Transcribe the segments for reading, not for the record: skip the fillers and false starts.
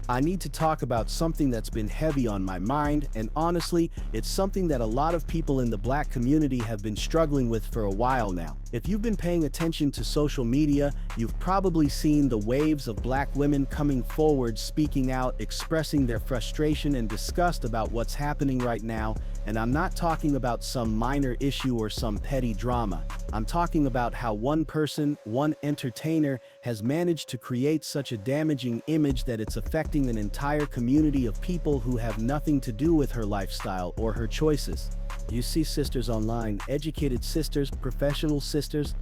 I need to talk about something that's been heavy on my mind, and honestly, it's something that a lot of people in the Black community have been struggling with for a while now. If you've been paying attention to social media, you've probably seen the waves of Black women coming forward, speaking out, expressing their frustration and disgust about what's happening right now. And I'm not talking about some minor issue or some petty drama. I'm talking about how one person, one entertainer, has managed to create such a damaging image that it's affecting an entire community of people who have nothing to do with her lifestyle or her choices. You see sisters online, educated sisters, professional sisters,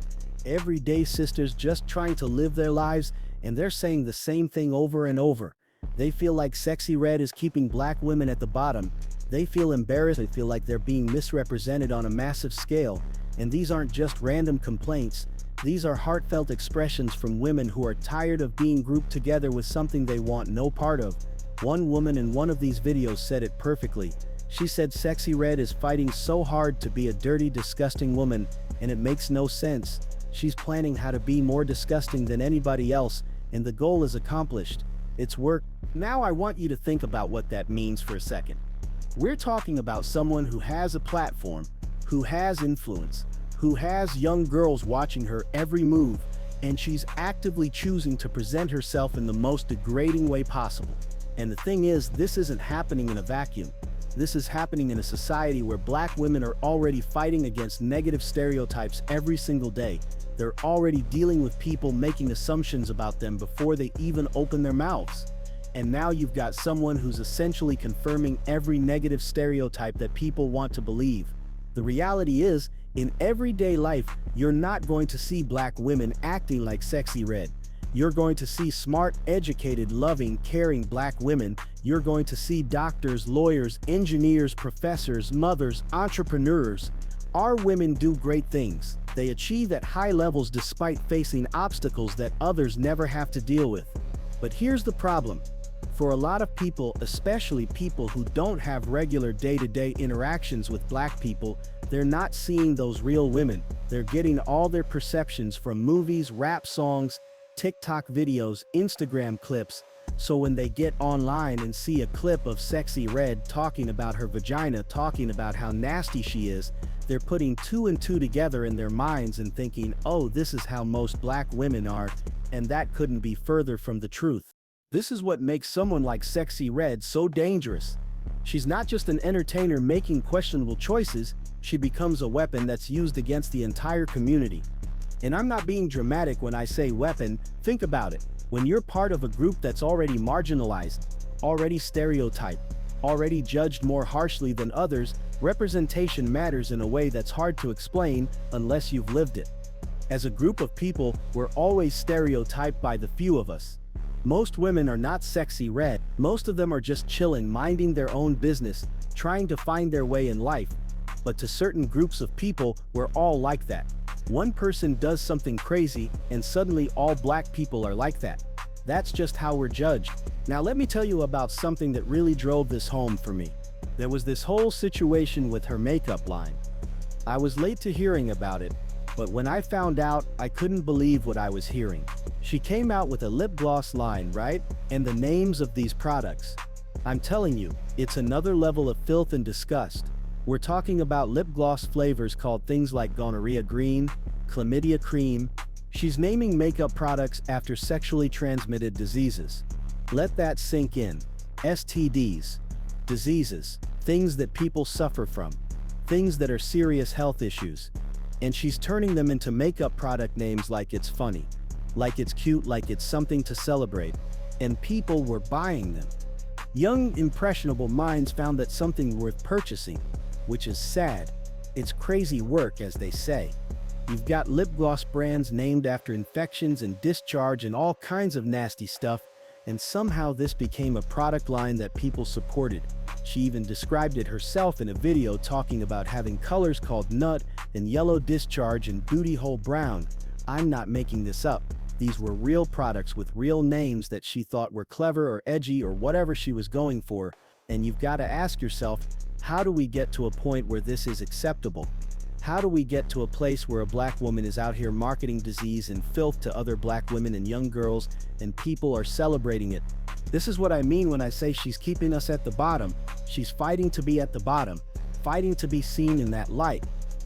everyday sisters just trying to live their lives, and they're saying the same thing over and over. They feel like Sexy Red is keeping Black women at the bottom. They feel embarrassed, they feel like they're being misrepresented on a massive scale. And these aren't just random complaints. These are heartfelt expressions from women who are tired of being grouped together with something they want no part of. One woman in one of these videos said it perfectly. She said Sexy Red is fighting so hard to be a dirty, disgusting woman, and it makes no sense. She's planning how to be more disgusting than anybody else, and the goal is accomplished. It's work. Now I want you to think about what that means for a second. We're talking about someone who has a platform, who has influence, who has young girls watching her every move, and she's actively choosing to present herself in the most degrading way possible. And the thing is, this isn't happening in a vacuum. This is happening in a society where Black women are already fighting against negative stereotypes every single day. They're already dealing with people making assumptions about them before they even open their mouths. And now you've got someone who's essentially confirming every negative stereotype that people want to believe. The reality is, in everyday life, you're not going to see Black women acting like Sexy Red. You're going to see smart, educated, loving, caring Black women. You're going to see doctors, lawyers, engineers, professors, mothers, entrepreneurs. Our women do great things. They achieve at high levels despite facing obstacles that others never have to deal with. But here's the problem. For a lot of people, especially people who don't have regular day-to-day interactions with Black people, they're not seeing those real women. They're getting all their perceptions from movies, rap songs, TikTok videos, Instagram clips. So when they get online and see a clip of Sexy Red talking about her vagina, talking about how nasty she is, they're putting two and two together in their minds and thinking, oh, this is how most Black women are, and that couldn't be further from the truth. This is what makes someone like Sexy Red so dangerous. She's not just an entertainer making questionable choices, she becomes a weapon that's used against the entire community. And I'm not being dramatic when I say weapon. Think about it. When you're part of a group that's already marginalized, already stereotyped, already judged more harshly than others, representation matters in a way that's hard to explain unless you've lived it. As a group of people, we're always stereotyped by the few of us. Most women are not Sexy Red. Most of them are just chilling, minding their own business, trying to find their way in life. But to certain groups of people, we're all like that. One person does something crazy, and suddenly all Black people are like that. That's just how we're judged. Now let me tell you about something that really drove this home for me. There was this whole situation with her makeup line. I was late to hearing about it, but when I found out, I couldn't believe what I was hearing. She came out with a lip gloss line, right? And the names of these products. I'm telling you, it's another level of filth and disgust. We're talking about lip gloss flavors called things like gonorrhea green, chlamydia cream. She's naming makeup products after sexually transmitted diseases. Let that sink in. STDs. Diseases. Things that people suffer from. Things that are serious health issues. And she's turning them into makeup product names like it's funny, like it's cute, like it's something to celebrate. And people were buying them. Young, impressionable minds found that something worth purchasing, which is sad. It's crazy work, as they say. You've got lip gloss brands named after infections and discharge and all kinds of nasty stuff, and somehow this became a product line that people supported. She even described it herself in a video talking about having colors called nut and yellow discharge and booty hole brown. I'm not making this up. These were real products with real names that she thought were clever or edgy or whatever she was going for. And you've got to ask yourself, how do we get to a point where this is acceptable? How do we get to a place where a Black woman is out here marketing disease and filth to other Black women and young girls, and people are celebrating it? This is what I mean when I say she's keeping us at the bottom. She's fighting to be at the bottom, fighting to be seen in that light.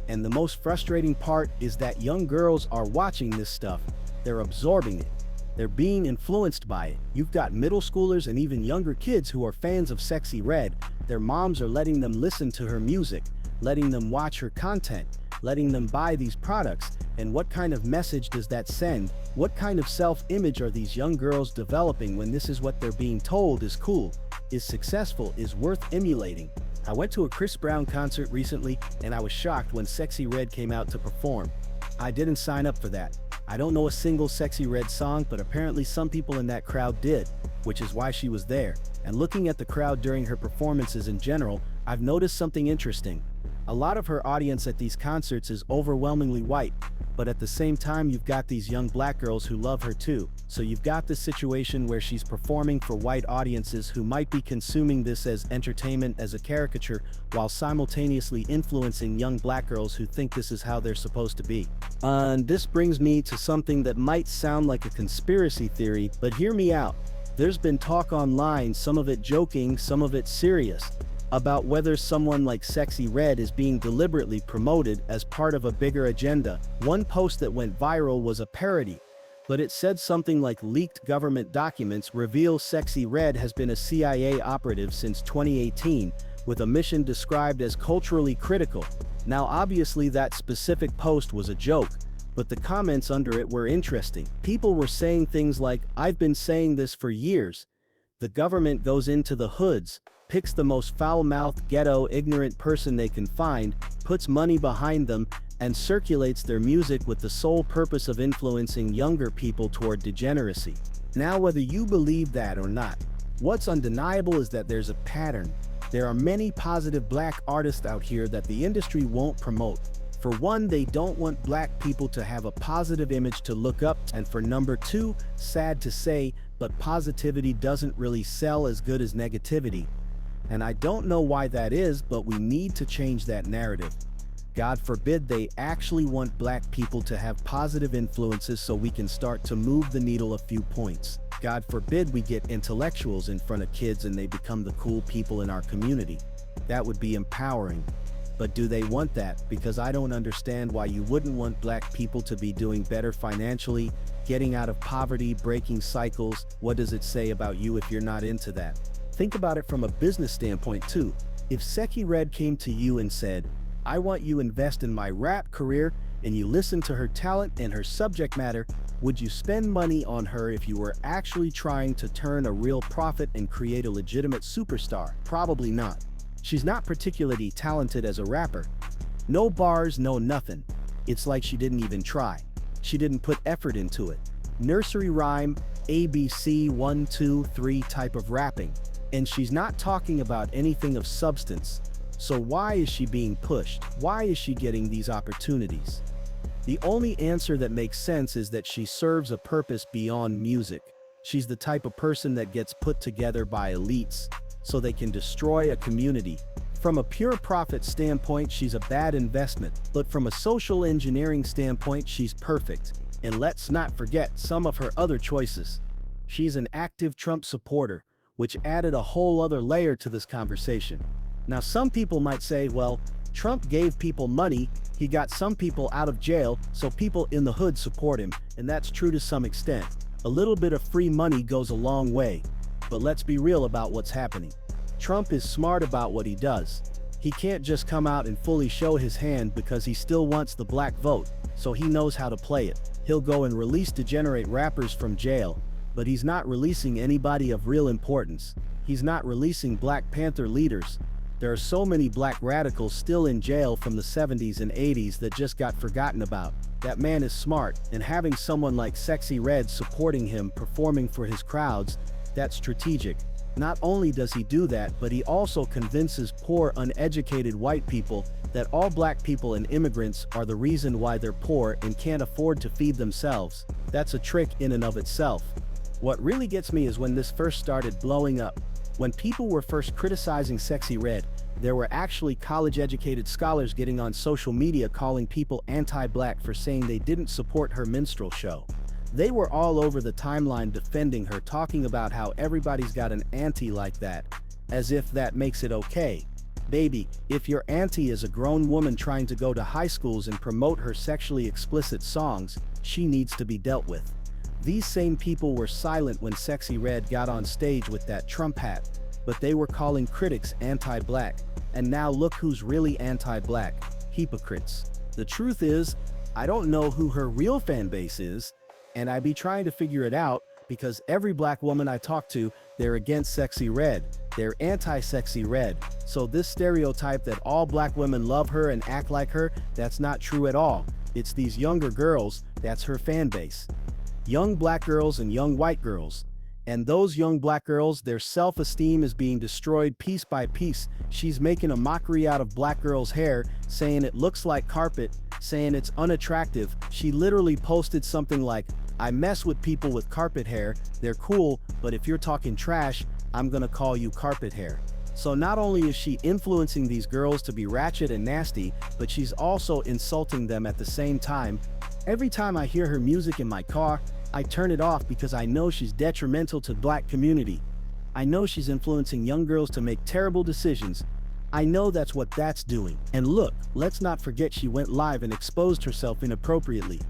And the most frustrating part is that young girls are watching this stuff. They're absorbing it. They're being influenced by it. You've got middle schoolers and even younger kids who are fans of Sexy Red. Their moms are letting them listen to her music, letting them watch her content, letting them buy these products. And what kind of message does that send? What kind of self-image are these young girls developing when this is what they're being told is cool, is successful, is worth emulating? I went to a Chris Brown concert recently and I was shocked when Sexy Red came out to perform. I didn't sign up for that. I don't know a single Sexy Red song, but apparently some people in that crowd did, which is why she was there. And looking at the crowd during her performances in general, I've noticed something interesting. A lot of her audience at these concerts is overwhelmingly white, but at the same time you've got these young black girls who love her too. So you've got this situation where she's performing for white audiences who might be consuming this as entertainment, as a caricature, while simultaneously influencing young black girls who think this is how they're supposed to be. And this brings me to something that might sound like a conspiracy theory, but hear me out. There's been talk online, some of it joking, some of it serious, about whether someone like Sexy Red is being deliberately promoted as part of a bigger agenda. One post that went viral was a parody, but it said something like leaked government documents reveal Sexy Red has been a CIA operative since 2018, with a mission described as culturally critical. Now obviously that specific post was a joke, but the comments under it were interesting. People were saying things like, "I've been saying this for years. The government goes into the hoods, picks the most foul-mouthed, ghetto, ignorant person they can find, puts money behind them, and circulates their music with the sole purpose of influencing younger people toward degeneracy." Now, whether you believe that or not, what's undeniable is that there's a pattern. There are many positive black artists out here that the industry won't promote. For one, they don't want black people to have a positive image to look up, and for number two, sad to say, but positivity doesn't really sell as good as negativity. And I don't know why that is, but we need to change that narrative. God forbid they actually want black people to have positive influences so we can start to move the needle a few points. God forbid we get intellectuals in front of kids and they become the cool people in our community. That would be empowering. But do they want that? Because I don't understand why you wouldn't want black people to be doing better financially, getting out of poverty, breaking cycles. What does it say about you if you're not into that? Think about it from a business standpoint too. If Sexy Red came to you and said, "I want you to invest in my rap career," and you listen to her talent and her subject matter, would you spend money on her if you were actually trying to turn a real profit and create a legitimate superstar? Probably not. She's not particularly talented as a rapper. No bars, no nothing. It's like she didn't even try. She didn't put effort into it. Nursery rhyme, ABC 1, 2, 3 type of rapping. And she's not talking about anything of substance. So why is she being pushed? Why is she getting these opportunities? The only answer that makes sense is that she serves a purpose beyond music. She's the type of person that gets put together by elites so they can destroy a community. From a pure profit standpoint, she's a bad investment, but from a social engineering standpoint, she's perfect. And let's not forget some of her other choices. She's an active Trump supporter, which added a whole other layer to this conversation. Now, some people might say, well, Trump gave people money, he got some people out of jail, so people in the hood support him, and that's true to some extent. A little bit of free money goes a long way. But let's be real about what's happening. Trump is smart about what he does. He can't just come out and fully show his hand because he still wants the black vote, so he knows how to play it. He'll go and release degenerate rappers from jail, but he's not releasing anybody of real importance. He's not releasing Black Panther leaders. There are so many black radicals still in jail from the 70s and 80s that just got forgotten about. That man is smart, and having someone like Sexy Red supporting him, performing for his crowds, that's strategic. Not only does he do that, but he also convinces poor, uneducated white people that all black people and immigrants are the reason why they're poor and can't afford to feed themselves. That's a trick in and of itself. What really gets me is when this first started blowing up. When people were first criticizing Sexy Red, there were actually college-educated scholars getting on social media calling people anti-black for saying they didn't support her minstrel show. They were all over the timeline defending her, talking about how everybody's got an auntie like that, as if that makes it okay. Baby, if your auntie is a grown woman trying to go to high schools and promote her sexually explicit songs, she needs to be dealt with. These same people were silent when Sexy Red got on stage with that Trump hat, but they were calling critics anti-black. And now look who's really anti-black. Hypocrites. The truth is, I don't know who her real fan base is, and I be trying to figure it out because every black woman I talk to, they're against Sexy Red. They're anti-Sexy Red. So this stereotype that all black women love her and act like her, that's not true at all. It's these younger girls, that's her fan base. Young black girls and young white girls. And those young black girls, their self-esteem is being destroyed piece by piece. She's making a mockery out of black girls' hair, saying it looks like carpet, saying it's unattractive. She literally posted something like, "I mess with people with carpet hair, they're cool, but if you're talking trash, I'm gonna call you carpet hair." So not only is she influencing these girls to be ratchet and nasty, but she's also insulting them at the same time. Every time I hear her music in my car, I turn it off because I know she's detrimental to the black community. I know she's influencing young girls to make terrible decisions. I know that's what that's doing. And look, let's not forget she went live and exposed herself inappropriately.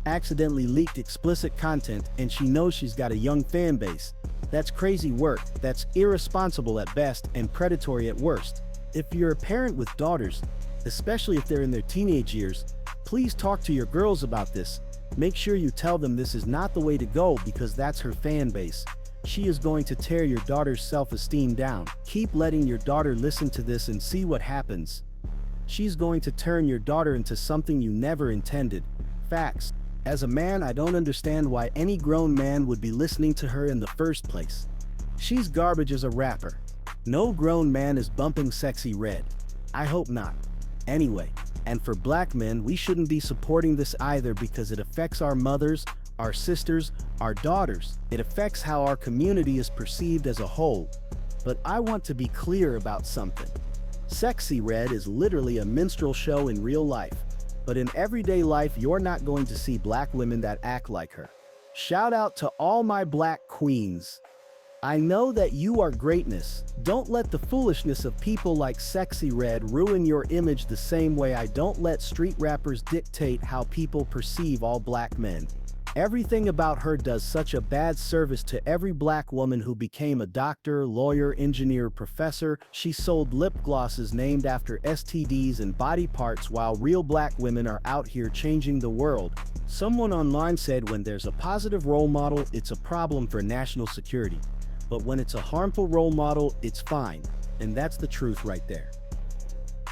Accidentally leaked explicit content, and she knows she's got a young fan base. That's crazy work, that's irresponsible at best and predatory at worst. If you're a parent with daughters, especially if they're in their teenage years, please talk to your girls about this. Make sure you tell them this is not the way to go because that's her fan base. She is going to tear your daughter's self-esteem down. Keep letting your daughter listen to this and see what happens. She's going to turn your daughter into something you never intended. Facts. As a man, I don't understand why any grown man would be listening to her in the first place. She's garbage as a rapper. No grown man is bumping Sexy Red. I hope not. Anyway, and for black men, we shouldn't be supporting this either because it affects our mothers, our sisters, our daughters. It affects how our community is perceived as a whole. But I want to be clear about something. Sexy Red is literally a minstrel show in real life. But in everyday life, you're not going to see black women that act like her. Shout out to all my black queens. I know that you are greatness. Don't let the foolishness of people like Sexy Red ruin your image the same way I don't let street rappers dictate how people perceive all black men. Everything about her does such a bad service to every black woman who became a doctor, lawyer, engineer, professor. She sold lip glosses named after STDs and body parts while real black women are out here changing the world. Someone online said when there's a positive role model, it's a problem for national security. But when it's a harmful role model, it's fine. And that's the truth right there.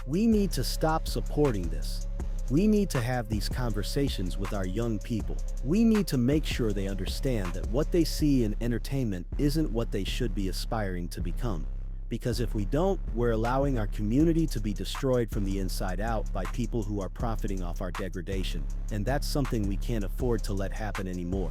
We need to stop supporting this. We need to have these conversations with our young people. We need to make sure they understand that what they see in entertainment isn't what they should be aspiring to become. Because if we don't, we're allowing our community to be destroyed from the inside out by people who are profiting off our degradation. And that's something we can't afford to let happen anymore.